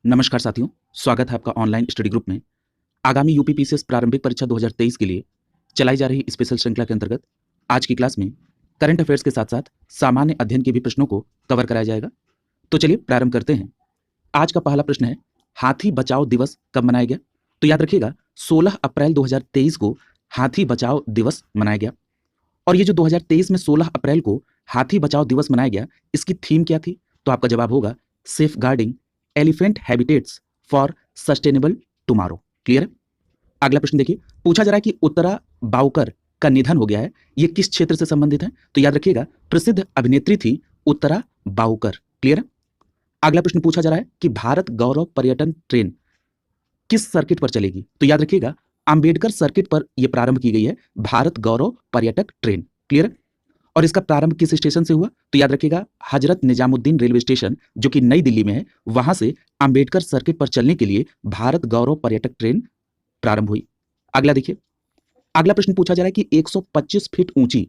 नमस्कार साथियों, स्वागत है आपका ऑनलाइन स्टडी ग्रुप में। आगामी यूपीपीसीएस प्रारंभिक परीक्षा 2023 के लिए चलाई जा रही स्पेशल श्रृंखला के अंतर्गत आज की क्लास में करंट अफेयर्स के साथ साथ सामान्य अध्ययन के भी प्रश्नों को कवर कराया जाएगा। तो चलिए प्रारंभ करते हैं। आज का पहला प्रश्न है, हाथी बचाओ दिवस कब मनाया गया? तो याद रखिएगा 16 अप्रैल 2023 को हाथी बचाओ दिवस मनाया गया। और ये जो 2023 में 16 अप्रैल को हाथी बचाओ दिवस मनाया गया, इसकी थीम क्या थी? तो आपका जवाब होगा safeguarding elephant habitats for sustainable tomorrow. Clear है? अगला प्रश्न देखिए, पूछा जा रहा है कि उत्तरा बाउकर का निधन हो गया है, ये किस क्षेत्र से संबंधित है? तो याद रखिएगा प्रसिद्ध अभिनेत्री थी उत्तरा बाउकर। क्लियर है? अगला प्रश्न पूछा जा रहा है कि भारत गौरव पर्यटन ट्रेन किस सर्किट पर चलेगी? तो याद रखिएगा अंबेडकर सर्किट पर यह प्रारंभ की गई है, भारत गौरव पर्यटक ट्रेन। क्लियर है? और इसका प्रारंभ किस स्टेशन से हुआ? तो याद रखिएगा हजरत निजामुद्दीन रेलवे स्टेशन जो कि नई दिल्ली में है, वहां से अंबेडकर सर्किट पर चलने के लिए भारत गौरव पर्यटक ट्रेन प्रारंभ हुई। अगला देखिए, अगला प्रश्न पूछा जा रहा है कि 125 फीट ऊंची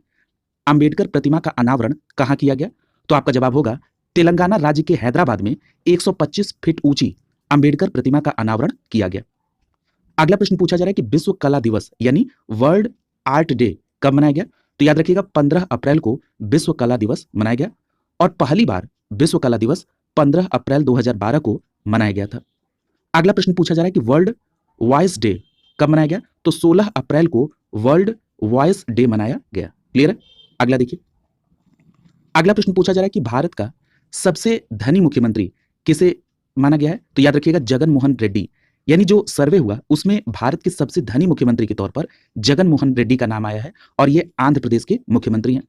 अंबेडकर प्रतिमा का अनावरण कहां किया गया? तो आपका जवाब होगा तेलंगाना राज्य के हैदराबाद में 125 फीट ऊंची अंबेडकर प्रतिमा का अनावरण किया गया। अगला प्रश्न पूछा जा रहा है कि विश्व कला दिवस यानी वर्ल्ड आर्ट डे कब मनाया गया? तो याद रखिएगा 15 अप्रैल को विश्व कला दिवस मनाया गया और पहली बार विश्व कला दिवस 15 अप्रैल 2012 को मनाया गया था। अगला प्रश्न पूछा जा रहा है कि वर्ल्ड वॉइस डे कब मनाया गया? तो 16 अप्रैल को वर्ल्ड वॉइस डे मनाया गया। क्लियर है? अगला देखिए, अगला प्रश्न पूछा जा रहा है कि भारत का सबसे धनी मुख्यमंत्री किसे माना गया है? तो याद रखिएगा जगन मोहन रेड्डी, यानी जो सर्वे हुआ उसमें भारत के सबसे धनी मुख्यमंत्री के तौर पर जगन मोहन रेड्डी का नाम आया है और ये आंध्र प्रदेश के मुख्यमंत्री हैं।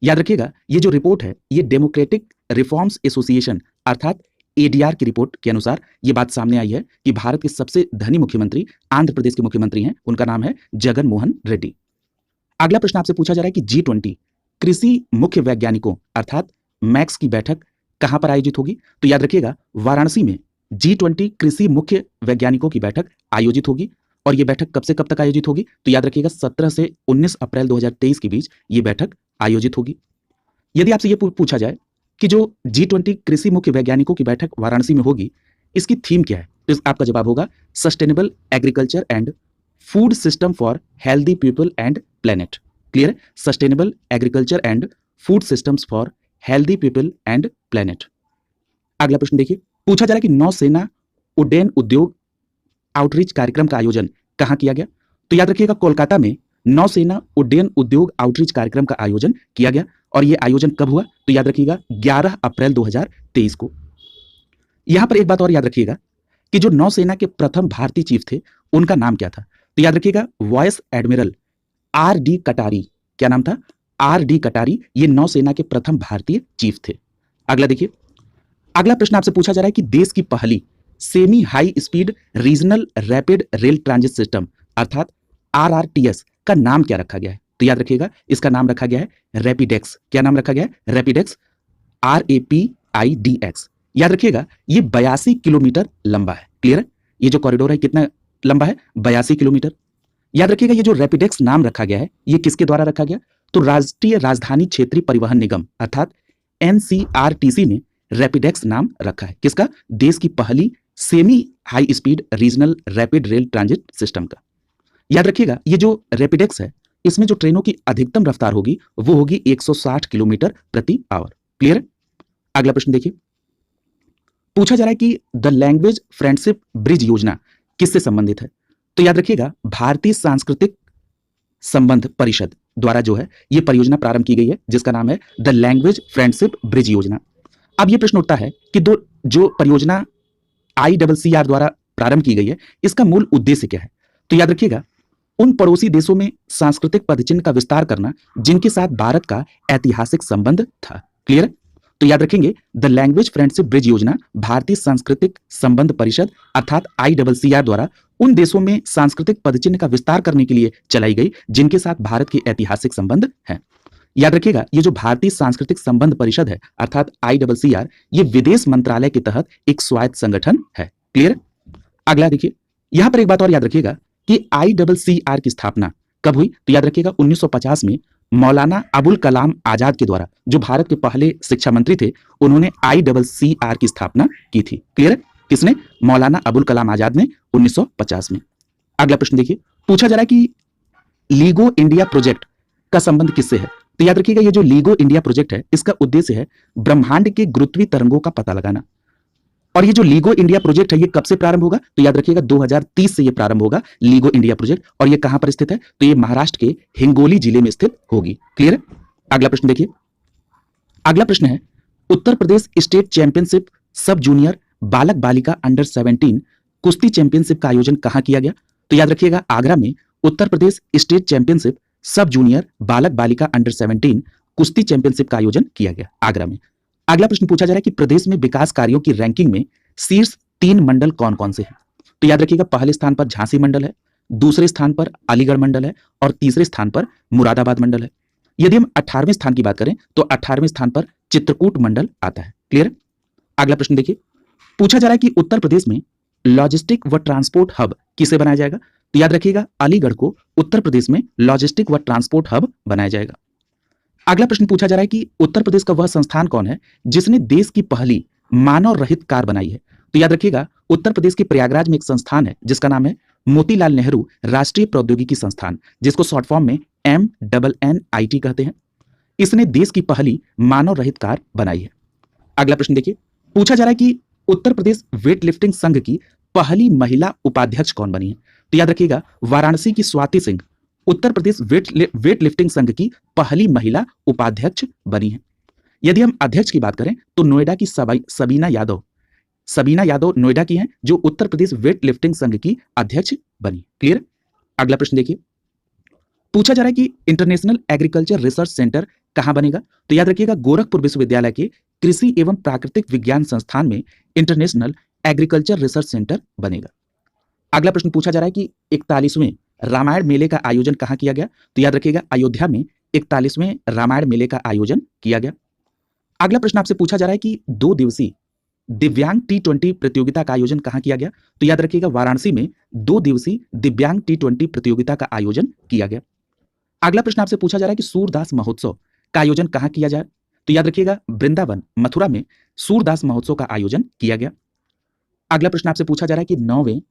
याद रखिएगा ये जो रिपोर्ट है ये डेमोक्रेटिक रिफॉर्म्स एसोसिएशन अर्थात एडीआर की रिपोर्ट के अनुसार ये बात सामने आई है कि भारत के सबसे धनी मुख्यमंत्री आंध्र प्रदेश के मुख्यमंत्री हैं, उनका नाम है जगन मोहन रेड्डी। अगला प्रश्न आपसे पूछा जा रहा है कि G20 कृषि मुख्य वैज्ञानिकों अर्थात मैक्स की बैठक कहां पर आयोजित होगी? तो याद रखिएगा वाराणसी में G20 कृषि मुख्य वैज्ञानिकों की बैठक आयोजित होगी और यह बैठक कब से कब तक आयोजित होगी? तो याद रखिएगा 17 से 19 अप्रैल 2023 के बीच यह बैठक आयोजित होगी। यदि आपसे यह पूछा जाए कि जो G20 कृषि मुख्य वैज्ञानिकों की बैठक वाराणसी में होगी, इसकी थीम क्या है? तो आपका जवाब होगा sustainable agriculture and food system for healthy people and planet. Clear है? Sustainable agriculture and food systems for healthy people and planet. अगला प्रश्न देखिए, पूछा जा रहा है कि नौसेना उड्डयन उद्योग आउटरीच कार्यक्रम का आयोजन कहां किया गया? तो याद रखिएगा कोलकाता में नौसेना उड्डयन उद्योग आउटरीच कार्यक्रम का आयोजन किया गया और यह आयोजन कब हुआ? तो याद रखिएगा 11 अप्रैल 2023 को। यहां पर एक बात और याद रखिएगा कि जो नौसेना के प्रथम भारतीय चीफ थे उनका नाम क्या था? तो याद रखिएगा वाइस एडमिरल R.D. कटारी। क्या नाम था? R.D. कटारी, ये नौसेना के प्रथम भारतीय चीफ थे। अगला देखिए, अगला प्रश्न आपसे पूछा जा रहा है कि देश की पहली semi high speed regional rapid rail transit system अर्थात RRTS का नाम क्या रखा गया है? तो याद रखिएगा इसका नाम रखा गया है रैपिडेक्स। क्या नाम रखा गया है? रैपिडेक्स, RAPIDX। याद रखिएगा ये 82 किलोमीटर लंबा है। क्लियर है? ये जो कॉरिडोर है कितना लंबा है? 82 किलोमीटर। याद रखिएगा ये जो रैपिडेक्स नाम रखा गया है ये किसके द्वारा रखा गया? तो राष्ट्रीय राजधानी क्षेत्रीय परिवहन निगम अर्थात NCRTC ने रैपिडेक्स नाम रखा है। किसका? देश की पहली semi high speed regional rapid rail transit system का। याद रखिएगा ये जो रैपिडेक्स है इसमें जो ट्रेनों की अधिकतम रफ्तार होगी वो होगी 160 किलोमीटर प्रति आवर। क्लियर है? अगला प्रश्न देखिए, पूछा जा रहा है कि द लैंग्वेज फ्रेंडशिप ब्रिज योजना किससे संबंधित है? तो याद रखिएगा भारतीय सांस्कृतिक संबंध परिषद द्वारा जो है ये परियोजना प्रारंभ की गई है जिसका नाम है द लैंग्वेज फ्रेंडशिप ब्रिज योजना। अब यह प्रश्न उठता है कि जो परियोजना ICCR द्वारा प्रारंभ की गई है इसका मूल उद्देश्य क्या है? तो याद रखिएगा उन पड़ोसी देशों में सांस्कृतिक पदचिन्ह का विस्तार करना जिनके साथ भारत का ऐतिहासिक संबंध था। क्लियर है? तो याद रखेंगे द लैंग्वेज फ्रेंडशिप ब्रिज योजना भारतीय सांस्कृतिक संबंध परिषद अर्थात ICCR द्वारा उन देशों में सांस्कृतिक पदचिन्ह का विस्तार करने के लिए चलाई गई जिनके साथ भारत के ऐतिहासिक संबंध हैं। याद रखिएगा ये जो भारतीय सांस्कृतिक संबंध परिषद है अर्थात ICCR ये विदेश मंत्रालय के तहत एक स्वायत्त संगठन है। क्लियर? अगला देखिए, यहां पर एक बात और याद रखिएगा कि ICCR की स्थापना कब हुई? तो याद रखिएगा 1950 में मौलाना अबुल कलाम आजाद के द्वारा, जो भारत के पहले शिक्षा मंत्री थे, उन्होंने ICCR की स्थापना की थी। क्लियर है? किसने? मौलाना अबुल कलाम आजाद ने 1950 में। अगला प्रश्न देखिए, पूछा जा रहा है कि लीगो इंडिया प्रोजेक्ट का संबंध किससे है? तो याद रखिएगा, ये जो लीगो इंडिया प्रोजेक्ट है इसका उद्देश्य है ब्रह्मांड के गुरुत्वीय तरंगों का पता लगाना। और ये जो लीगो इंडिया प्रोजेक्ट है ये कब से प्रारंभ होगा? तो याद रखिएगा 2030 से ये प्रारंभ होगा लीगो इंडिया प्रोजेक्ट। और ये कहां पर स्थित है? तो ये महाराष्ट्र के हिंगोली जिले में स्थित होगी। क्लियर है? अगला प्रश्न देखिए, अगला प्रश्न है उत्तर प्रदेश स्टेट चैंपियनशिप सब जूनियर बालक बालिका अंडर 17 कुश्ती चैंपियनशिप का आयोजन कहां किया गया? तो याद रखिएगा आगरा में उत्तर प्रदेश स्टेट चैंपियनशिप सब जूनियर बालक बालिका अंडर 17 कुश्ती चैंपियनशिप का आयोजन किया गया आगरा में। अगला प्रश्न पूछा जा रहा है कि प्रदेश में विकास कार्यों की रैंकिंग में शीर्ष 3 मंडल कौन कौन से हैं? तो याद रखिएगा पहले स्थान पर झांसी मंडल है, दूसरे स्थान पर अलीगढ़ मंडल है और तीसरे स्थान पर मुरादाबाद मंडल है। यदि हम 18वें स्थान की बात करें तो 18वें स्थान पर चित्रकूट मंडल आता है। क्लियर? अगला प्रश्न देखिए, पूछा जा रहा है कि उत्तर प्रदेश में लॉजिस्टिक व ट्रांसपोर्ट हब किसे बनाया जाएगा? तो याद रखिएगा अलीगढ़ को उत्तर प्रदेश में लॉजिस्टिक व ट्रांसपोर्ट हब बनाया जाएगा। अगला प्रश्न पूछा जा रहा है कि उत्तर प्रदेश का वह संस्थान कौन है जिसने देश की पहली मानव रहित कार बनाई है? तो याद रखिएगा उत्तर प्रदेश के प्रयागराज में एक संस्थान है जिसका नाम है मोतीलाल नेहरू राष्ट्रीय प्रौद्योगिकी संस्थान, जिसको शॉर्ट फॉर्म में MNNIT कहते हैं। इसने देश की पहली मानव रहित कार बनाई है। अगला प्रश्न देखिए, पूछा जा रहा है कि उत्तर प्रदेश वेट लिफ्टिंग संघ की पहली महिला उपाध्यक्ष कौन बनी है? तो याद रखिएगा वाराणसी की स्वाति सिंह उत्तर प्रदेश वेट लिफ्टिंग संघ की पहली महिला उपाध्यक्ष बनी है। यदि हम अध्यक्ष की बात करें तो नोएडा की सबीना यादव नोएडा की हैं जो उत्तर प्रदेश वेट लिफ्टिंग संघ की अध्यक्ष बनी। क्लियर? अगला प्रश्न देखिए, पूछा जा रहा है कि इंटरनेशनल एग्रीकल्चर रिसर्च सेंटर कहां बनेगा? तो याद रखिएगा गोरखपुर विश्वविद्यालय के कृषि एवं प्राकृतिक विज्ञान संस्थान में इंटरनेशनल एग्रीकल्चर रिसर्च सेंटर बनेगा। अगला प्रश्न पूछा जा रहा है कि 41वें रामायण मेले का आयोजन कहां किया गया? तो याद रखिएगा अयोध्या में 41वें रामायण मेले का आयोजन किया गया। अगला प्रश्न आपसे पूछा जा रहा है कि 2 दिवसीय दिव्यांग T20 प्रतियोगिता का आयोजन कहां किया गया? तो याद रखिएगा वाराणसी में 2 दिवसीय दिव्यांग T20 प्रतियोगिता का आयोजन किया गया। अगला प्रश्न आपसे पूछा जा रहा है कि सूरदास महोत्सव का आयोजन कहां किया जाए? तो याद रखिएगा वृंदावन मथुरा में सूरदास महोत्सव का आयोजन किया गया। अगला प्रश्न आपसे पूछा जा रहा है कि 9वें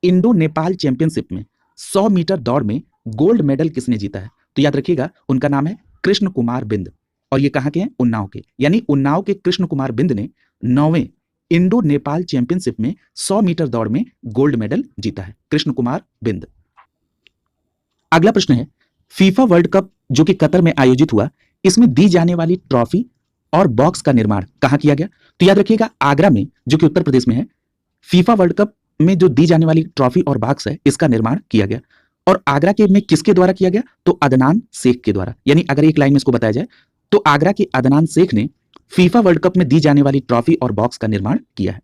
इंडो नेपाल चैंपियनशिप में 100 मीटर दौड़ में गोल्ड मेडल किसने जीता है? तो याद रखिएगा उनका नाम है कृष्ण कुमार बिंद और ये कहां के हैं? उन्नाव के। यानी उन्नाव के कृष्ण कुमार बिंद ने 9वें इंडो नेपाल चैंपियनशिप में 100 मीटर दौड़ में गोल्ड मेडल जीता है, कृष्ण कुमार बिंद। अगला प्रश्न है फीफा वर्ल्ड कप जो कि कतर में आयोजित हुआ, इसमें दी जाने वाली ट्रॉफी और बॉक्स का निर्माण कहां किया गया? तो याद रखिएगा आगरा में जो कि उत्तर प्रदेश में है। फीफा वर्ल्ड कप में जो दी जाने वाली ट्रॉफी और बॉक्स है इसका निर्माण किया गया। और आगरा के में किसके द्वारा किया गया? तो अदनान शेख के द्वारा। यानी अगर एक लाइन में इसको बताया जाए तो आगरा के अदनान शेख ने फीफा वर्ल्ड कप में दी जाने वाली ट्रॉफी और बॉक्स का निर्माण किया है।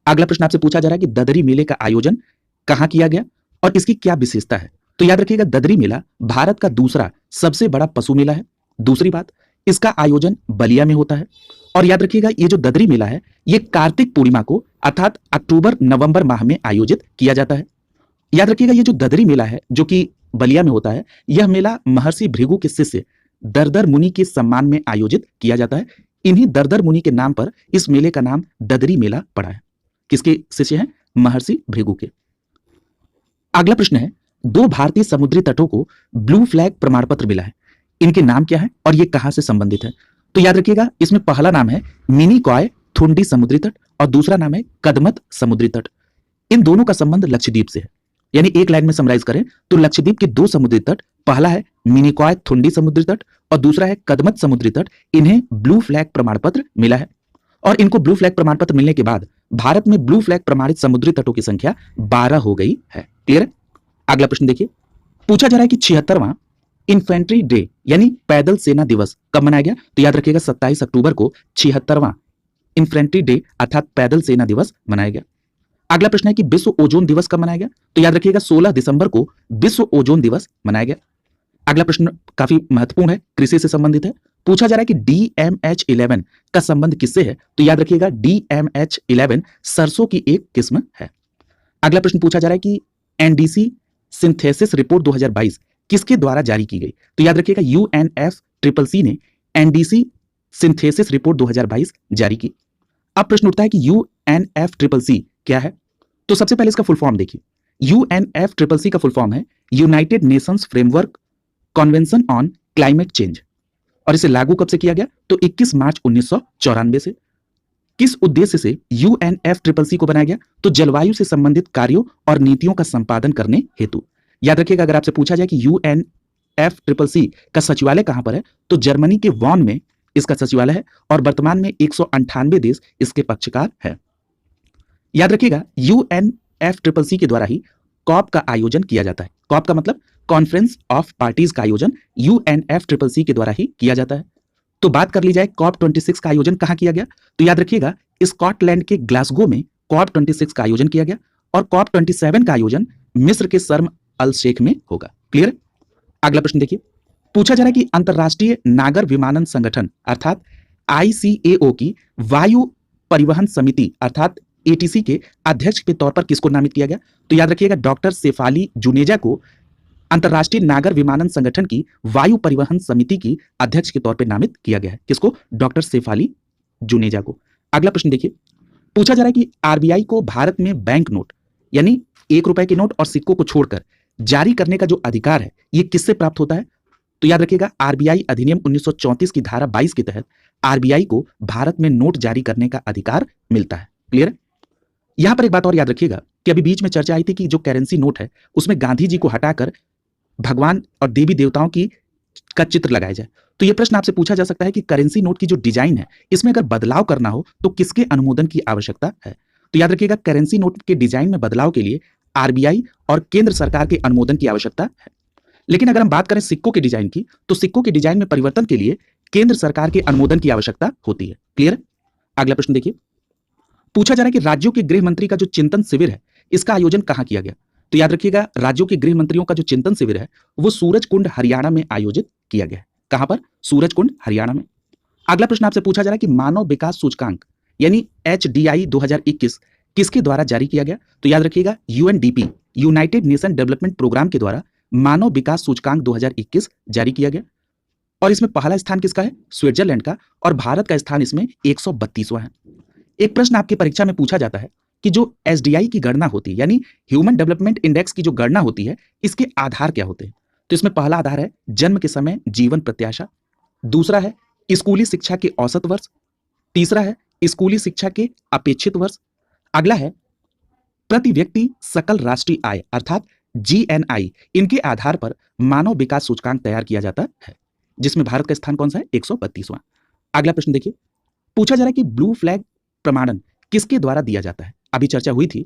अगला प्रश्न आपसे पूछा जा रहा है कि ददरी मेले का आयोजन कहां किया गया और इसकी क्या विशेषता है? तो याद रखिएगा ददरी मेला भारत का दूसरा सबसे बड़ा पशु मेला है। दूसरी बात, इसका आयोजन बलिया में होता है। और याद रखिएगा ये जो ददरी मेला है ये कार्तिक पूर्णिमा को अर्थात अक्टूबर नवंबर माह में आयोजित किया जाता है। याद रखिएगा ये जो ददरी मेला है जो कि बलिया में होता है, यह मेला महर्षि भृगु के शिष्य दरदर मुनि के सम्मान में आयोजित किया जाता है। इन्हीं दरदर मुनि के नाम पर इस मेले का नाम ददरी मेला पड़ा है। किसके शिष्य हैं? महर्षि भृगु के। अगला प्रश्न है 2 भारतीय समुद्री तटों को ब्लू फ्लैग प्रमाण पत्र मिला है, इनके नाम क्या है और ये कहां से संबंधित है? तो याद रखिएगा इसमें पहला नाम है मिनीकॉय थुंडी समुद्री तट और दूसरा नाम है कदमत समुद्री तट। इन दोनों का संबंध लक्षद्वीप से है। यानी एक लाइन में समराइज करें तो लक्षद्वीप के 2 समुद्री तट, पहला है मिनीकॉय थुंडी समुद्री तट और दूसरा है कदमत समुद्री तट, इन्हें ब्लू फ्लैग प्रमाण पत्र मिला है। और इनको ब्लू फ्लैग प्रमाण पत्र मिलने के बाद भारत में ब्लू फ्लैग प्रमाणित समुद्री तटों की संख्या 12 हो गई है। क्लियर है? अगला प्रश्न देखिए, पूछा जा रहा है कि 76वां इन्फेंट्री डे यानी पैदल सेना दिवस कब मनाया गया? तो याद रखिएगा 27 अक्टूबर को 76वां इन्फेंट्री डे अर्थात पैदल सेना दिवस मनाया गया। अगला प्रश्न है कि विश्व ओजोन दिवस कब मनाया गया? तो याद रखिएगा 16 दिसंबर को विश्व ओजोन दिवस मनाया गया। अगला प्रश्न काफी महत्वपूर्ण है, कृषि से संबंधित है। पूछा जा रहा है कि DMH11 का संबंध किससे है? तो याद रखिएगा DMH11 सरसों की एक किस्म है। अगला प्रश्न पूछा जा रहा है कि NDC सिंथेसिस रिपोर्ट 2022 किसके द्वारा जारी की गई? तो याद रखिएगा UNFCCC ने NDC सिंथेसिस रिपोर्ट 2022 जारी की। अब प्रश्न उठता है कि UNFCCC क्या है। तो सबसे पहले इसका फुल फॉर्म देखिए। UNFCCC का फुल फॉर्म है United Nations framework convention on climate change, और इसे लागू कब से किया गया? तो 21 मार्च 1994 से। किस उद्देश्य से UNFCCC को बनाया गया? तो जलवायु से संबंधित कार्यों और नीतियों का संपादन करने हेतु। याद रखिएगा, अगर आपसे पूछा जाए कि UNFCCC का सचिवालय कहां पर है, तो जर्मनी के वॉन में इसका सचिवालय है, और वर्तमान में 198 देश इसके पक्षकार है। याद रखिएगा, UNFCCC के द्वारा ही कॉप का आयोजन किया जाता है। कॉप का मतलब कॉन्फ्रेंस ऑफ पार्टीज का आयोजन UNFCCC के द्वारा ही किया जाता है। तो बात कर ली जाए COP26 का आयोजन कहां किया गया, तो याद रखिएगा स्कॉटलैंड के ग्लासगो में COP26 का आयोजन किया गया, और COP27 का आयोजन मिस्र के शर्म अल शेख में होगा। क्लियर? अगला प्रश्न देखिए, पूछा जा रहा है कि अंतरराष्ट्रीय नागर विमानन संगठन अर्थात ICAO की वायु परिवहन समिति अर्थात ATC के अध्यक्ष के तौर पर किसको नामित किया गया? तो याद रखिएगा, डॉक्टर शेफाली जुनेजा को अंतरराष्ट्रीय नागर विमानन संगठन की वायु परिवहन समिति की अध्यक्ष के तौर पर नामित किया गया है। किसको? डॉक्टर शेफाली जुनेजा को। अगला प्रश्न देखिए, पूछा जा रहा है कि RBI को भारत में बैंक नोट यानी 1 रुपए के नोट और सिक्कों को छोड़कर जारी करने का जो अधिकार है, ये किससे प्राप्त होता है? तो याद रखिएगा, RBI अधिनियम 1934 की धारा 22 के तहत RBI को भारत में नोट जारी करने का अधिकार मिलता है। क्लियर? यहां पर एक बात और याद रखिएगा कि अभी बीच में चर्चा आई थी कि जो करेंसी नोट है उसमें गांधी जी को हटाकर भगवान और देवी देवताओं की का चित्र लगाया जाए। तो यह प्रश्न आपसे पूछा जा सकता है कि करेंसी नोट की जो डिजाइन है इसमें अगर बदलाव करना हो तो किसके अनुमोदन की आवश्यकता है? तो याद रखिएगा, करेंसी नोट के डिजाइन में बदलाव के लिए RBI और केंद्र सरकार के अनुमोदन की आवश्यकता है। लेकिन अगर हम बात करें सिक्कों के डिजाइन की, तो सिक्कों के डिजाइन में परिवर्तन के लिए केंद्र सरकार के अनुमोदन की आवश्यकता होती है। क्लियर? अगला प्रश्न देखिए, पूछा जा रहा है कि राज्यों के गृह मंत्री का जो चिंतन शिविर है इसका आयोजन कहां किया गया? तो याद रखिएगा, राज्यों के गृह मंत्रियों का जो चिंतन शिविर है वो सूरजकुंड हरियाणा में आयोजित किया गया है। कहां पर? सूरजकुंड हरियाणा में। अगला प्रश्न आपसे पूछा जा रहा है कि मानव विकास सूचकांक यानी HDI 2021 किसके द्वारा जारी किया गया? तो याद रखिएगा, UNDP United Nation development programme के द्वारा मानव विकास सूचकांक 2021 जारी किया गया, और इसमें पहला स्थान किसका है? स्विट्जरलैंड का, और भारत का स्थान इसमें 132वां है। एक प्रश्न आपकी परीक्षा में पूछा जाता है कि जो SDI की गणना होती है यानी ह्यूमन डेवलपमेंट इंडेक्स की जो गणना होती है इसके आधार क्या होते हैं? तो इसमें पहला आधार है जन्म के समय जीवन प्रत्याशा, दूसरा है स्कूली शिक्षा के औसत वर्ष, तीसरा है स्कूली शिक्षा के अपेक्षित वर्ष, अगला है प्रति व्यक्ति सकल राष्ट्रीय आय अर्थात GNI। इनके आधार पर मानव विकास सूचकांक तैयार किया जाता है, जिसमें भारत का स्थान कौन सा है? 132वां। अगला प्रश्न देखिए, पूछा जा रहा है कि ब्लू फ्लैग प्रमाणन किसके द्वारा दिया जाता है? अभी चर्चा हुई थी,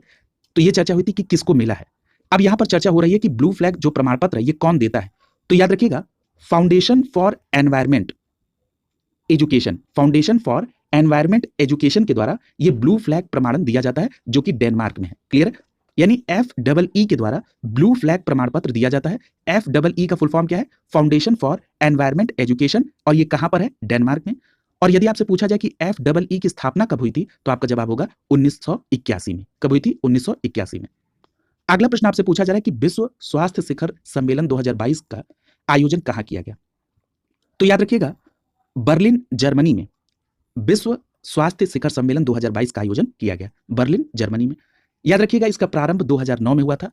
तो यह चर्चा हुई थी कि किसको मिला है। अब यहां पर चर्चा हो रही है कि ब्लू फ्लैग जो प्रमाण पत्र है ये कौन देता है? तो याद रखिएगा, foundation for environment environment education के द्वारा ये ब्लू फ्लैग प्रमाणन दिया जाता है, जो कि डेनमार्क में है। क्लियर? यानी FEE के द्वारा ब्लू फ्लैग प्रमाण पत्र दिया जाता है। FEE का फुल फॉर्म क्या है? फाउंडेशन फॉर एनवायरमेंट एजुकेशन, और ये कहां पर है? डेनमार्क में। और यदि आपसे पूछा जाए कि FEE की स्थापना कब हुई थी, तो आपका जवाब होगा 1981 में। कब हुई थी? 1981 में। अगला प्रश्न आपसे पूछा जा रहा है कि विश्व स्वास्थ्य शिखर सम्मेलन 2022 का आयोजन कहां किया गया? तो याद रखिएगा, बर्लिन जर्मनी में विश्व स्वास्थ्य शिखर सम्मेलन 2022 का आयोजन किया गया, बर्लिन जर्मनी में। याद रखिएगा, इसका प्रारंभ 2009 में हुआ था,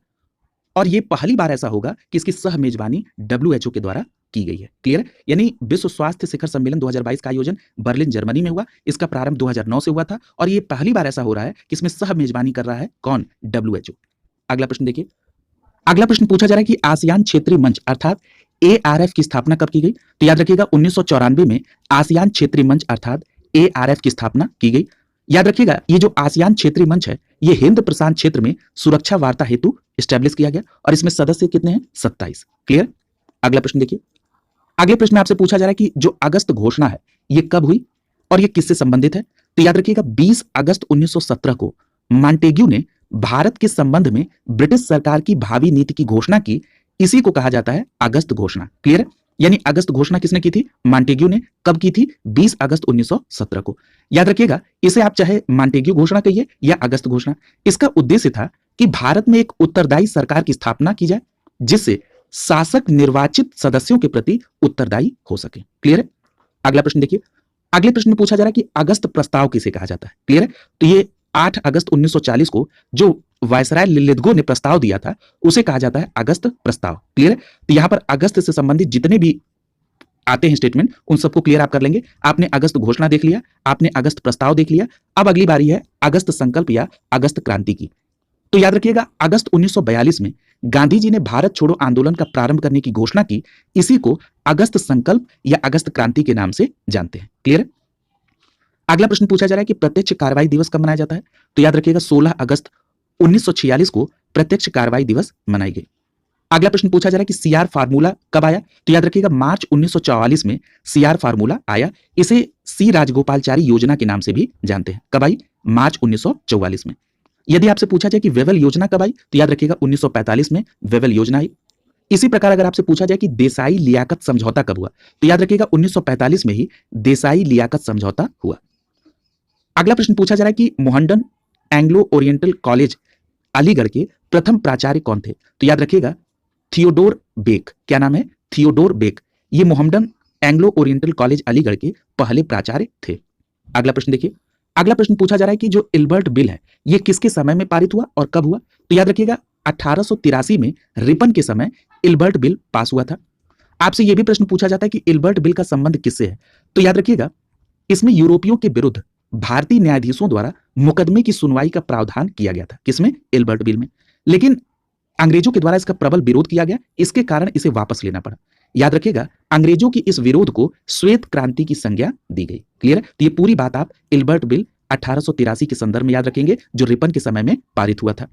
और यह पहली बार ऐसा होगा कि इसकी सह मेजबानी WHO के द्वारा की गई है। क्लियर? यानी विश्व स्वास्थ्य शिखर सम्मेलन 2022 का आयोजन बर्लिन जर्मनी में हुआ, इसका प्रारंभ 2009 से हुआ था, और यह पहली बार ऐसा हो रहा है कि इसमें सह मेजबानी कर रहा है कौन? WHO। अगला प्रश्न देखिए, अगला प्रश्न पूछा जा रहा है कि आसियान क्षेत्रीय मंच अर्थात ARF की स्थापना कब की गई? तो याद रखिएगा, 1994 में आसियान क्षेत्रीय मंच अर्थात ARF की स्थापना की गई। याद रखिएगा, ये जो आसियान क्षेत्रीय मंच है ये हिंद प्रशांत क्षेत्र में सुरक्षा वार्ता हेतु एस्टैब्लिश किया गया, और इसमें सदस्य कितने हैं? 27। क्लियर? अगला प्रश्न देखिए, अगले प्रश्न में आपसे पूछा जा रहा है कि जो अगस्त घोषणा है ये कब हुई और ये किससे संबंधित है? तो याद रखिएगा, 20 अगस्त 1917 को मॉन्टेग्यू ने भारत के संबंध में ब्रिटिश सरकार की भावी नीति की घोषणा की। इसी को कहा जाता है अगस्त घोषणा। क्लियर? यानी अगस्त घोषणा किसने की थी? मॉन्टेग्यू ने। कब की थी? 20 अगस्त 1917 को। याद रखिएगा, इसे आप चाहे मॉन्टेग्यू घोषणा कहिए या अगस्त घोषणा, इसका उद्देश्य था कि भारत में एक उत्तरदायी सरकार की स्थापना की जाए जिससे शासक निर्वाचित सदस्यों के प्रति उत्तरदायी हो सके। क्लियर है? अगला प्रश्न देखिए, अगले प्रश्न में पूछा जा रहा है कि अगस्त प्रस्ताव किसे कहा जाता है। क्लियर है। तो ये 8 अगस्त 1940 को जो वायसराय लिलितगो ने प्रस्ताव दिया था उसे कहा जाता है अगस्त प्रस्ताव। क्लियर है। तो यहां पर अगस्त से संबंधित जितने भी आते हैं स्टेटमेंट उन सबको क्लियर आप कर लेंगे। आपने अगस्त घोषणा देख लिया, आपने अगस्त प्रस्ताव देख लिया। अब अगली बारी है अगस्त संकल्प या अगस्त क्रांति की। तो याद रखिएगा अगस्त 1942 में गांधी जी ने भारत छोड़ो आंदोलन का प्रारंभ करने की घोषणा की। इसी को अगस्त संकल्प या अगस्त क्रांति के नाम से जानते हैं। क्लियर है। अगला प्रश्न पूछा जा रहा है कि प्रत्यक्ष कार्रवाई दिवस कब मनाया जाता है। तो याद रखिएगा 16 अगस्त 1946 को प्रत्यक्ष कार्रवाई दिवस मनाई गई। अगला प्रश्न पूछा जा रहा है कि सीआर फार्मूला कब आया। तो याद रखिएगा मार्च 1944 में सीआर फार्मूला आया। इसे सी राजगोपालचारी योजना के नाम से भी जानते हैं। कब आई? मार्च 1944 में। यदि आपसे पूछा जाए कि वेवल योजना कब आई तो याद रखिएगा 1945 में वेवल योजना आई। इसी प्रकार अगर आपसे पूछा जाए कि देसाई लियाकत समझौता कब हुआ तो याद रखिएगा 1945 में ही देसाई लियाकत समझौता हुआ। अगला प्रश्न पूछा जा रहा है कि Mohammedan Anglo Oriental College Aligarh के प्रथम प्राचार्य कौन थे। तो याद रखिएगा थियोडोर बेक। क्या नाम है? Theodore Beck. ये Mohammedan Anglo Oriental College Aligarh के पहले प्राचार्य थे। अगला प्रश्न देखिए। अगला प्रश्न पूछा जा रहा है कि जो इल्बर्ट बिल है ये किसके समय में पारित हुआ और कब हुआ। तो याद रखिएगा 1883 में रिपन के समय इल्बर्ट बिल पास हुआ था। आपसे यह भी प्रश्न पूछा जाता है कि इल्बर्ट बिल का संबंध किससे है। तो याद रखिएगा इसमें यूरोपियों के विरुद्ध भारतीय न्यायाधीशों द्वारा मुकदमे की सुनवाई का प्रावधान किया गया था। किसमें? इल्बर्ट बिल में। लेकिन अंग्रेजों के द्वारा इसका प्रबल विरोध किया गया, इसके कारण इसे वापस लेना पड़ा। याद रखिएगा अंग्रेजों की इस विरोध को श्वेत क्रांति की संज्ञा दी गई। क्लियर है। तो ये पूरी बात आप इल्बर्ट बिल 1883 के संदर्भ में याद रखेंगे जो रिपन के समय में पारित हुआ था।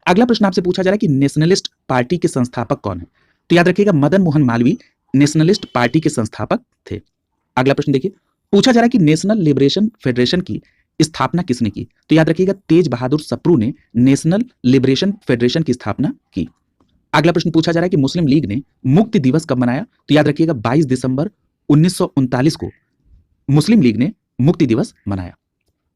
अगला प्रश्न आपसे पूछा जा रहा है कि नेशनलिस्ट पार्टी के संस्थापक कौन है। तो याद रखिएगा मदन मोहन मालवीय नेशनलिस्ट पार्टी के संस्थापक थे। अगला प्रश्न देखिए। पूछा जा रहा है कि नेशनल लिबरेशन फेडरेशन की स्थापना किसने की। तो याद रखिएगा तेज बहादुर सप्रू ने नेशनल लिबरेशन फेडरेशन की स्थापना की। अगला प्रश्न पूछा जा रहा है कि मुस्लिम लीग ने मुक्ति दिवस कब मनाया। तो याद रखिएगा 22 दिसंबर 1939 को मुस्लिम लीग ने मुक्ति दिवस मनाया।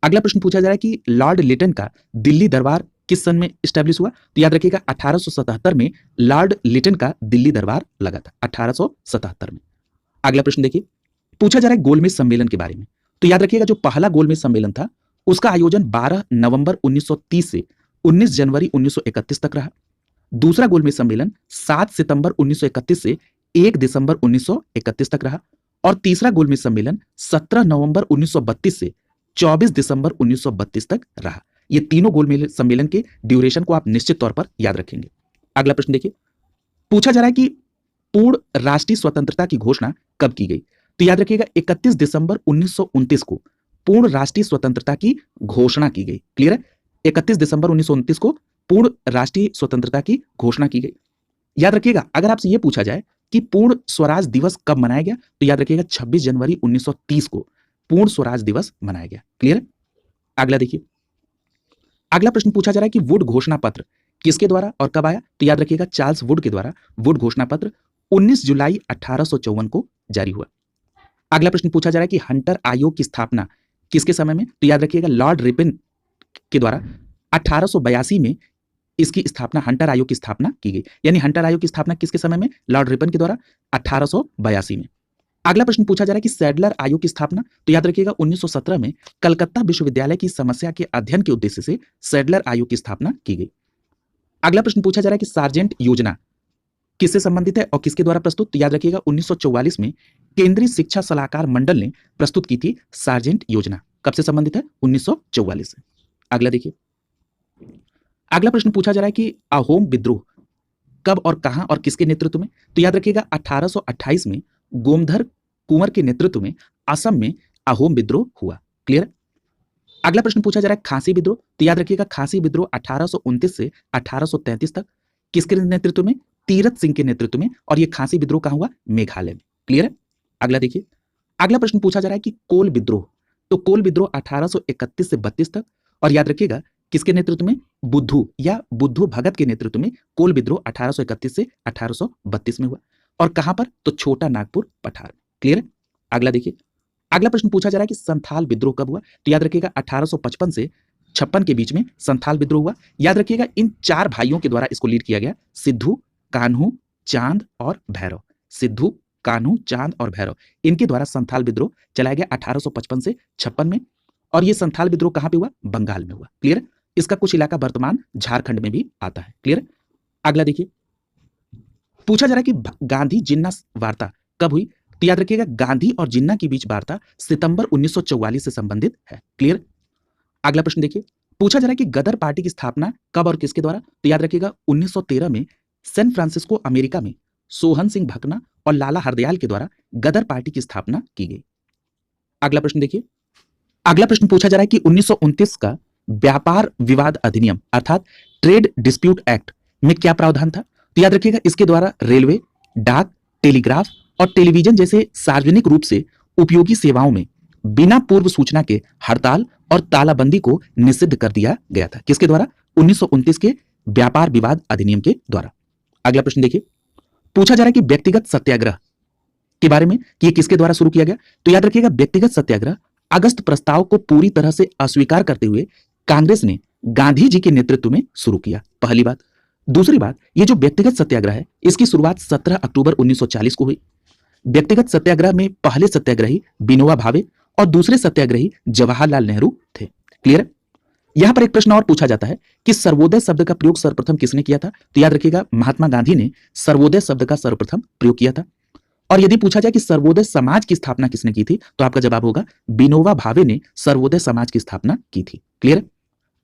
अगला प्रश्न पूछा जा रहा है कि लॉर्ड लिटन का दिल्ली दरबार किस सन में स्टैब्लिश हुआ। तो याद रखिएगा 1877 में लॉर्ड लिटन का दिल्ली दरबार लगा था, 1877 में। अगला प्रश्न देखिए। पूछा जा रहा है गोलमेज सम्मेलन के बारे में। तो याद रखिएगा जो पहला गोलमेज सम्मेलन था उसका आयोजन 12 नवंबर 1930 से 19 जनवरी 1931 तक रहा। दूसरा गोलमेज सम्मेलन 7 सितंबर 1931 से 1 दिसंबर 1931 तक रहा। और तीसरा गोलमेज सम्मेलन 17 नवंबर 1932 से 24 दिसंबर 1932 तक रहा। ये तीनों गोलमेज सम्मेलन के ड्यूरेशन को आप निश्चित तौर पर याद रखेंगे। अगला प्रश्न देखिए। पूछा जा रहा है कि पूर्ण राष्ट्रीय स्वतंत्रता की घोषणा कब की गई। तो याद रखिएगा 31 दिसंबर 1929 को पूर्ण राष्ट्रीय स्वतंत्रता की घोषणा की गई। क्लियर है। 31 दिसंबर 1929 को पूर्ण राष्ट्रीय स्वतंत्रता की घोषणा की गई। याद रखिएगा अगर आपसे यह पूछा जाए कि पूर्ण स्वराज दिवस कब मनाया गया तो याद रखिएगा 26 जनवरी 1930 को पूर्ण स्वराज दिवस मनाया गया। क्लियर है। अगला देखिए। अगला प्रश्न पूछा जा रहा है कि वुड घोषणा पत्र किसके द्वारा और कब आया। तो याद रखिएगा चार्ल्स वुड के द्वारा वुड घोषणा पत्र 19 जुलाई 1854 को जारी हुआ। अगला प्रश्न पूछा जा रहा है कि हंटर आयोग की स्थापना किसके समय में। तो याद रखिएगा लॉर्ड रिपन के द्वारा 1882 में इसकी स्थापना, हंटर आयोग की स्थापना की गई। यानी हंटर आयोग की स्थापना किसके समय में? लॉर्ड रिपन के द्वारा 1882 में। अगला प्रश्न पूछा जा रहा है कि सैडलर आयोग की स्थापना। तो याद रखिएगा 1917 में कलकत्ता विश्वविद्यालय की समस्या के अध्ययन के उद्देश्य से सैडलर आयोग की स्थापना की गई। अगला प्रश्न पूछा जा रहा है कि सार्जेंट योजना किससे संबंधित है और किसके द्वारा प्रस्तुत। तो याद रखिएगा 1944 में केंद्रीय शिक्षा सलाहकार मंडल ने प्रस्तुत की थी सार्जेंट योजना। कब से संबंधित है? 1944 से। अगला देखिए। अगला प्रश्न पूछा जा रहा है कि अहोम विद्रोह कब और कहां और किसके नेतृत्व में। तो याद रखिएगा 1828 में गोमधर कुंवर के नेतृत्व में असम में अहोम विद्रोह हुआ। क्लियर। अगला प्रश्न पूछा जा रहा है खासी विद्रोह। तो याद रखिएगा खासी विद्रोह 1829 से 1833 तक किसके नेतृत्व में? तीरथ सिंह के नेतृत्व में। और यह खासी विद्रोह कहां हुआ? मेघालय में। क्लियर है। अगला देखिए। अगला प्रश्न पूछा जा रहा है कि कोल विद्रोह। तो कोल विद्रोह 1831 से 32 तक। और याद रखिएगा किसके नेतृत्व में? बुद्धू या बुद्धू भगत के नेतृत्व में कोल विद्रोह 1831 से 1832 में हुआ। और कहां पर? तो छोटा नागपुर पठार। क्लियर है। अगला देखिए। अगला प्रश्न पूछा जा रहा है कि संथाल विद्रोह कब हुआ। तो याद रखिएगा 1855 से 56 के बीच में संथाल विद्रोह हुआ। याद रखिएगा इन चार भाइयों के द्वारा इसको लीड किया गया, सिद्धू, कान्हू, चांद और भैरव। सिद्धू, कान्हू, चांद और भैरव, इनके द्वारा संथाल विद्रोह चलाया गया 1855 से 56 में। और ये संथाल विद्रोह कहां पे हुआ? बंगाल में हुआ। क्लियर? इसका कुछ इलाका वर्तमान झारखंड में भी आता है। क्लियर? अगला देखिए, पूछा जा रहा है कि गांधी जिन्ना वार्ता कब हुई? तो याद रखिएगा, गांधी और जिन्ना के बीच वार्ता सितंबर 1944 से संबंधित है। क्लियर? अगला प्रश्न देखिए, पूछा जा रहा है कि गदर पार्टी की स्थापना कब और किसके द्वारा? तो याद रखिएगा, 1913 में सैन फ्रांसिस्को अमेरिका में सोहन सिंह भकना और लाला हरदयाल के द्वारा गदर पार्टी की स्थापना की गई। अगला प्रश्न देखिए, अगला प्रश्न पूछा जा रहा है कि 1929 का व्यापार विवाद अधिनियम अर्थात ट्रेड डिस्प्यूट एक्ट में क्या प्रावधान था? तो याद रखिएगा, इसके द्वारा रेलवे, डाक, टेलीग्राफ और टेलीविजन जैसे सार्वजनिक रूप से उपयोगी सेवाओं में बिना पूर्व सूचना के हड़ताल और तालाबंदी को निषिद्ध कर दिया गया था। किसके द्वारा? 1929 के व्यापार विवाद अधिनियम के द्वारा। अगला प्रश्न देखिए, पूछा जा रहा है कि व्यक्तिगत सत्याग्रह के बारे में कि ये किसके द्वारा शुरू किया गया? तो याद रखिएगा, व्यक्तिगत सत्याग्रह अगस्त प्रस्ताव को पूरी तरह से अस्वीकार करते हुए कांग्रेस ने गांधी जी के नेतृत्व में शुरू किया। पहली बात। दूसरी बात, ये जो व्यक्तिगत सत्याग्रह है, इसकी शुरुआत 17 अक्टूबर 1940 को हुई। व्यक्तिगत सत्याग्रह में पहले सत्याग्रही विनोबा भावे और दूसरे सत्याग्रही जवाहरलाल नेहरू थे। क्लियर? यहां पर एक प्रश्न और पूछा जाता है कि सर्वोदय शब्द का प्रयोग सर्वप्रथम किसने किया था? तो याद रखिएगा, महात्मा गांधी ने सर्वोदय शब्द का सर्वप्रथम प्रयोग किया था। और यदि पूछा जाए कि सर्वोदय समाज की स्थापना किसने की थी, तो आपका जवाब होगा विनोबा भावे ने सर्वोदय समाज की स्थापना की थी। क्लियर?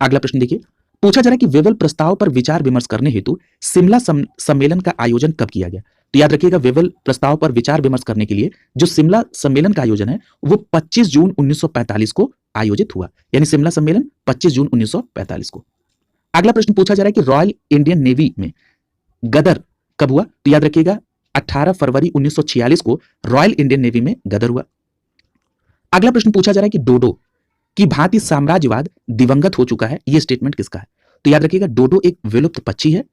अगला प्रश्न देखिए, पूछा जा रहा है कि वेवल प्रस्ताव पर विचार विमर्श करने हेतु शिमला सम्मेलन का आयोजन कब किया गया? तो याद रखिएगा, वेवल प्रस्ताव पर विचार विमर्श करने के लिए जो शिमला सम्मेलन का आयोजन है वो 25 जून 1945 को आयोजित हुआ, यानी शिमला सम्मेलन 25 जून 1945 को। अगला प्रश्न पूछा जा रहा है कि रॉयल इंडियन नेवी में गदर कब हुआ? तो याद रखिएगा, 18 फरवरी 1946 को रॉयल इंडियन नेवी में गदर हुआ। अगला प्रश्न पूछा जा रहा है कि डोडो की भांति साम्राज्यवाद दिवंगत हो चुका है, यह स्टेटमेंट किसका है? तो याद रखिएगा, डोडो एक विलुप्त पक्षी है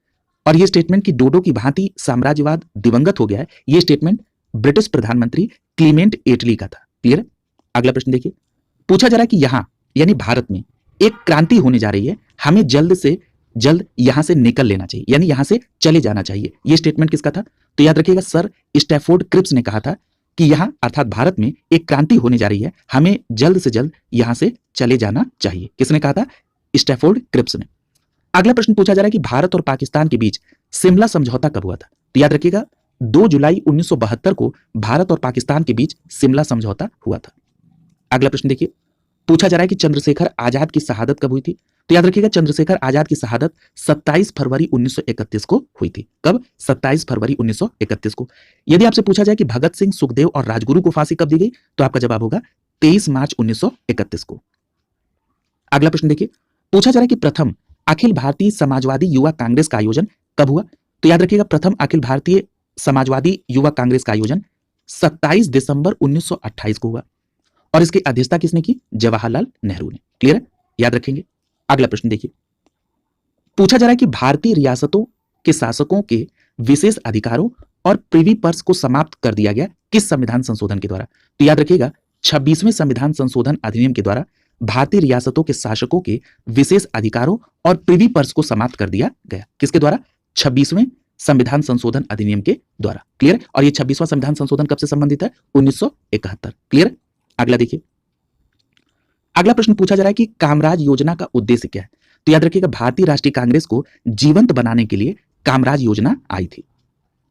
और यह स्टेटमेंट कि डोडो की भांति साम्राज्यवाद दिवंगत हो गया है, यह स्टेटमेंट ब्रिटिश प्रधानमंत्री क्लीमेंट एटली का था। क्लियर? अगला प्रश्न देखिए, पूछा जा रहा है कि यहां यानी भारत में एक क्रांति होने जा रही है, हमें जल्द से जल्द यहां से निकल लेना चाहिए, यानी यहां से चले जाना चाहिए, यह स्टेटमेंट किसका था? तो याद रखिएगा, सर स्टैफोर्ड क्रिप्स ने कहा था कि यहां अर्थात भारत में एक क्रांति होने जा रही है, हमें जल्द से जल्द यहां से चले जाना चाहिए। किसने कहा था? स्टैफोर्ड क्रिप्स ने। अगला प्रश्न पूछा जा रहा है कि भारत और पाकिस्तान के बीच शिमला समझौता कब हुआ था? तो याद रखिएगा, 2 जुलाई 1972 को भारत और पाकिस्तान के बीच शिमला समझौता हुआ था। अगला प्रश्न देखिए, पूछा जा रहा है कि चंद्रशेखर आजाद की शहादत कब हुई थी? तो याद रखिएगा, चंद्रशेखर आजाद की शहादत 27 फरवरी 1931 को हुई थी। कब? 27 फरवरी 1931 को। यदि आपसे पूछा जाए कि भगत सिंह, सुखदेव और राजगुरु को फांसी कब दी गई, तो आपका जवाब होगा 23 मार्च 1931 को। अगला प्रश्न देखिए, पूछा जा रहा है कि प्रथम अखिल भारतीय समाजवादी युवा कांग्रेस का आयोजन कब हुआ? तो याद रखिएगा, प्रथम अखिल भारतीय समाजवादी युवा कांग्रेस का आयोजन 27 दिसंबर 1928 को हुआ और इसकी अध्यक्षता किसने की? जवाहरलाल नेहरू ने। क्लियर है? याद रखेंगे। अगला प्रश्न देखिए, पूछा जा रहा है कि भारतीय रियासतों के शासकों के विशेष अधिकारों और प्रिवी पर्स को समाप्त कर दिया गया किस संविधान संशोधन के द्वारा? तो याद रखिएगा, 26वें संविधान संशोधन अधिनियम के द्वारा भारतीय रियासतों के शासकों के विशेष अधिकारों और प्रिवी पर्स को समाप्त कर दिया गया। किसके द्वारा? 26वें संविधान संशोधन अधिनियम के द्वारा। क्लियर? और ये 26वां संविधान संशोधन कब से संबंधित है? 1971। क्लियर? अगला देखिए, अगला प्रश्न पूछा जा रहा है कि कामराज योजना का उद्देश्य क्या है? तो याद रखिएगा, भारतीय राष्ट्रीय कांग्रेस को जीवंत बनाने के लिए कामराज योजना आई थी।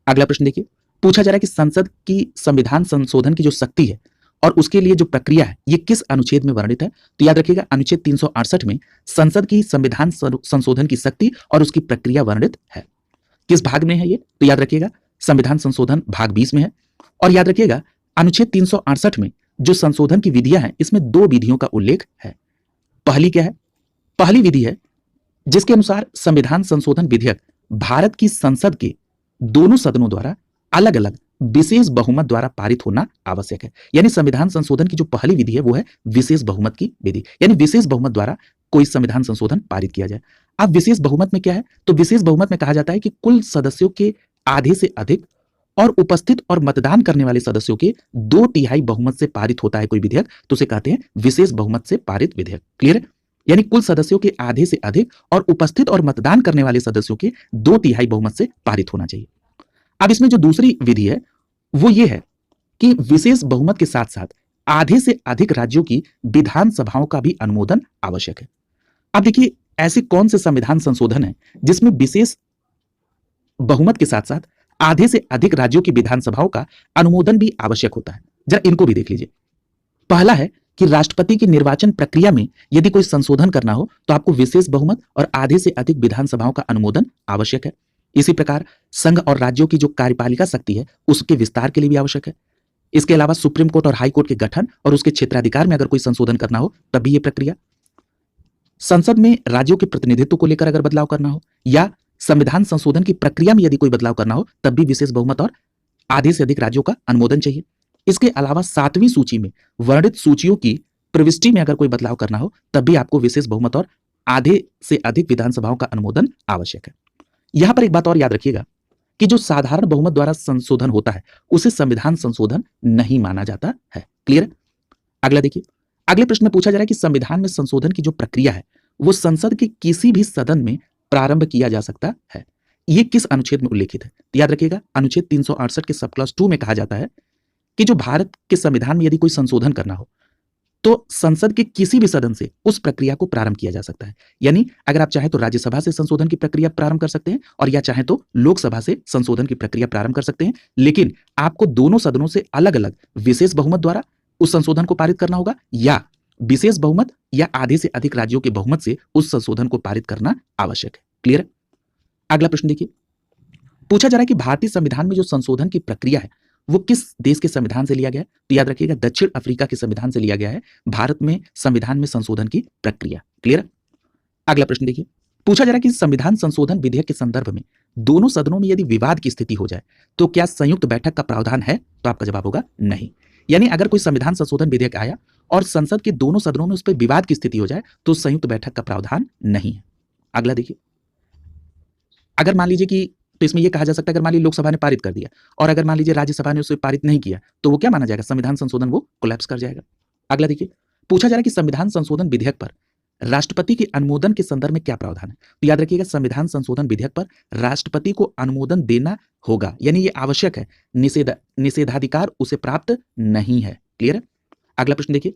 अगला प्रश्न देखिए, पूछा जा रहा है कि संसद की संविधान संशोधन की जो शक्ति है और उसके लिए जो प्रक्रिया है, ये किस अनुच्छेद में वर्णित है? तो याद रखिएगा, अनुच्छेद 368 में संसद की संविधान संशोधन की शक्ति और उसकी प्रक्रिया वर्णित है। किस भाग में है ये? तो याद रखिएगा, संविधान संशोधन भाग 20 में है। और याद रखिएगा, अनुच्छेद 368 में जो संशोधन की विधियां हैं, इसमें 2 विधियों का उल्लेख है। पहली क्या है? पहली विधि है जिसके अनुसार संविधान संशोधन विधेयक भारत की संसद के दोनों सदनों द्वारा अलग अलग विशेष बहुमत द्वारा पारित होना आवश्यक है। यानी संविधान संशोधन की जो पहली विधि है वो है विशेष बहुमत की विधि, यानी विशेष बहुमत द्वारा कोई संविधान संशोधन पारित किया जाए। अब विशेष बहुमत में क्या है? तो विशेष बहुमत में कहा जाता है कि कुल सदस्यों के आधे से अधिक और उपस्थित और मतदान करने वाले सदस्यों के 2/3 बहुमत से पारित होता है कोई विधेयक, तो उसे कहते हैं विशेष बहुमत से पारित विधेयक। क्लियर है? यानी कुल सदस्यों के आधे से अधिक और उपस्थित और मतदान करने वाले सदस्यों के 2/3 बहुमत से पारित होना चाहिए। अब इसमें जो दूसरी विधि है वो ये है कि विशेष बहुमत के साथ साथ आधे से अधिक राज्यों की विधानसभाओं का भी अनुमोदन आवश्यक है। अब देखिए, ऐसे कौन से संविधान संशोधन है जिसमें विशेष बहुमत के साथ साथ आधे से अधिक राज्यों की विधानसभाओं का अनुमोदन भी आवश्यक होता है? जरा इनको भी देख लीजिए। पहला है कि राष्ट्रपति की निर्वाचन प्रक्रिया में यदि कोई संशोधन करना हो तो आपको विशेष बहुमत और आधे से अधिक विधानसभाओं का अनुमोदन आवश्यक है। इसी प्रकार संघ और राज्यों की जो कार्यपालिका शक्ति है उसके विस्तार के लिए भी आवश्यक है। इसके अलावा सुप्रीम कोर्ट और हाई कोर्ट के गठन और उसके क्षेत्राधिकार में अगर कोई संशोधन करना हो तब भी ये प्रक्रिया, संसद में राज्यों के प्रतिनिधित्व को लेकर अगर बदलाव करना हो या संविधान संशोधन की प्रक्रिया में यदि कोई बदलाव करना हो तब भी विशेष बहुमत और आधे से अधिक राज्यों का अनुमोदन चाहिए। इसके अलावा 7वीं सूची में वर्णित सूचियों की प्रविष्टि में अगर कोई बदलाव करना हो तब भी आपको विशेष बहुमत और आधे से अधिक विधानसभाओं का अनुमोदन आवश्यक है। यहां पर एक बात और याद रखिएगा कि जो साधारण बहुमत द्वारा संशोधन होता है उसे संविधान संशोधन नहीं माना जाता है। क्लियर? अगला देखिए, अगले प्रश्न में पूछा जा रहा है कि संविधान में संशोधन की जो प्रक्रिया है वो संसद के किसी भी सदन में प्रारंभ किया जा सकता है। ये किस अनुच्छेद में उल्लेखित है? तो याद रखिएगा, अनुच्छेद 368 के सब क्लॉज 2 में कहा जाता है कि जो भारत के संविधान में यदि कोई संशोधन करना हो तो संसद के किसी भी सदन से उस प्रक्रिया को प्रारंभ किया जा सकता है। यानी अगर आप चाहें तो राज्यसभा से संशोधन की प्रक्रिया प्रारंभ कर सकते हैं और या चाहें तो लोकसभा से संशोधन की प्रक्रिया प्रारंभ कर सकते हैं, लेकिन आपको दोनों सदनों से अलग अलग विशेष बहुमत द्वारा उस संशोधन को पारित करना होगा या विशेष बहुमत या आधे से अधिक राज्यों के बहुमत से उस संशोधन को पारित करना आवश्यक है। क्लियर? अगला प्रश्न देखिए, पूछा जा रहा है कि भारतीय संविधान में जो संशोधन की प्रक्रिया है वो किस देश के संविधान से लिया गया है? तो याद रखिएगा, दक्षिण अफ्रीका के संविधान से लिया गया है भारत में संविधान में संशोधन की प्रक्रिया। क्लियर? अगला प्रश्न देखिए, पूछा जा रहा है कि संविधान संशोधन विधेयक के संदर्भ में दोनों सदनों में यदि विवाद की स्थिति हो जाए तो क्या संयुक्त बैठक का प्रावधान है? तो आपका जवाब होगा नहीं। यानी अगर कोई संविधान संशोधन विधेयक आया और संसद के दोनों सदनों में उस पर विवाद की स्थिति हो जाए तो संयुक्त बैठक का प्रावधान नहीं है। अगला देखिए, अगर मान लीजिए कि, तो इसमें यह कहा जा सकता है अगर मान लीजिए लोकसभा ने पारित कर दिया और अगर मान लीजिए राज्यसभा ने उसे पारित नहीं किया तो वो क्या माना जाएगा? संविधान संशोधन वो कोलैप्स कर जाएगा। अगला देखिए, पूछा जा रहा है कि संविधान संशोधन विधेयक पर राष्ट्रपति के अनुमोदन के संदर्भ में क्या प्रावधान है? तो याद रखिएगा, संविधान संशोधन विधेयक पर राष्ट्रपति को अनुमोदन देना होगा, यानी ये आवश्यक है। निषेधाधिकार उसे प्राप्त नहीं है। क्लियर है? अगला प्रश्न देखिए,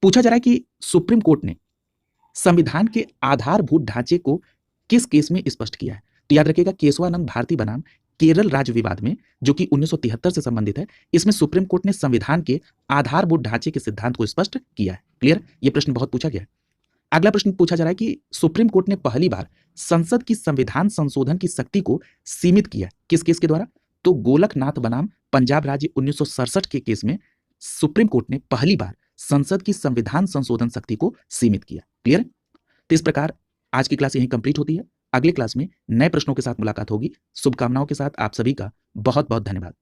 पूछा जा रहा है कि सुप्रीम कोर्ट ने संविधान के आधारभूत ढांचे को किस केस में स्पष्ट किया है? तो याद रखिएगा, केशवानंद भारती बनाम केरल राज्य विवाद में, जो कि 1973 से संबंधित है, इसमें सुप्रीम कोर्ट ने संविधान के आधारभूत ढांचे के सिद्धांत को स्पष्ट किया है। क्लियर? यह प्रश्न बहुत पूछा गया है। अगला प्रश्न पूछा जा रहा है कि सुप्रीम कोर्ट ने पहली बार संसद की संविधान संशोधन की शक्ति को सीमित किया किस केस के द्वारा? तो गोलकनाथ बनाम पंजाब राज्य 1967 के केस में सुप्रीम कोर्ट ने पहली बार संसद की संविधान संशोधन शक्ति को सीमित किया। क्लियर? तो इस प्रकार आज की क्लास यहीं कंप्लीट होती है। अगले क्लास में नए प्रश्नों के साथ मुलाकात होगी। शुभकामनाओं के साथ आप सभी का बहुत बहुत धन्यवाद।